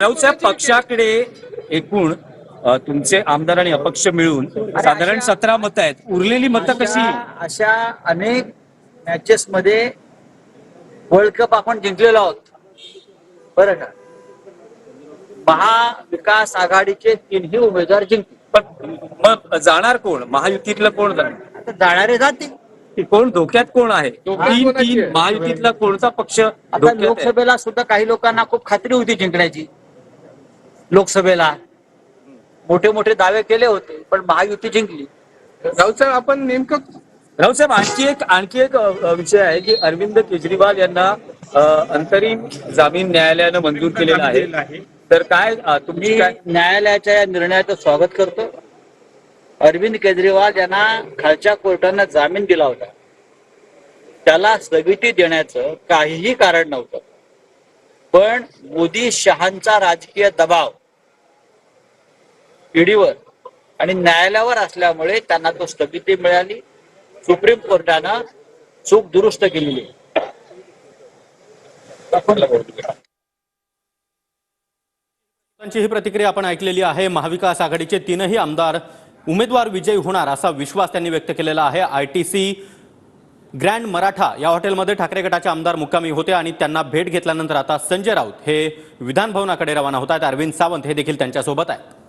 राऊतसाहेब, पक्षाकडे एकूण तुमचे आमदार आणि अपक्ष मिळून साधारण 17 मतं आहेत. उरलेली मतं कशी? अशा अनेक मॅचेस मध्ये वर्ल्ड कप आपण जिंकलेलो आहोत, बरं का. महाविकास आघाडीचे 3ही उमेदवार जिंकले. पण मग जाणार कोण? महायुतीतलं कोण जाणार? आता जाणारे जातील. कोण धोक्यात कोण आहे? तीन महायुतीतला कोणता पक्ष आता धोक्यात आहे? लोकसभेला सुद्धा काही लोकांना खूप खात्री होती जिंकण्याची. लोकसभेला मोठे मोठे दावे केले होते, पण महायुती जिंकली. राऊतसाहेब, आपण नेमकं राऊतसाहेब, आणखी एक विषय आहे की अरविंद केजरीवाल यांना अंतरिम जामीन न्यायालयानं मंजूर केलेला आहे. तर काय तुम्ही काय न्यायालयाच्या या निर्णयाचं स्वागत करतो. अरविंद केजरीवाल यांना खालच्या कोर्टानं जामीन दिला होता. त्याला स्थगिती देण्याचं काहीही कारण नव्हतं, पण मोदी शहांचा राजकीय दबाव ईडीवर आणि न्यायालयावर असल्यामुळे त्यांना तो स्थगिती मिळाली. सुप्रीम कोर्टानं चूक दुरुस्त केलेली. ही प्रतिक्रिया आपण ऐकलेली आहे. महाविकास आघाडीचे 3ही आमदार उमेदवार विजयी होणार असा विश्वास त्यांनी व्यक्त केलेला आहे. ITC ग्रँड मराठा या हॉटेलमध्ये ठाकरे गटाचे आमदार मुक्कामी होते आणि त्यांना भेट घेतल्यानंतर आता संजय राऊत हे विधान भवनाकडे रवाना होत आहेत. अरविंद सावंत हे देखील त्यांच्यासोबत आहेत.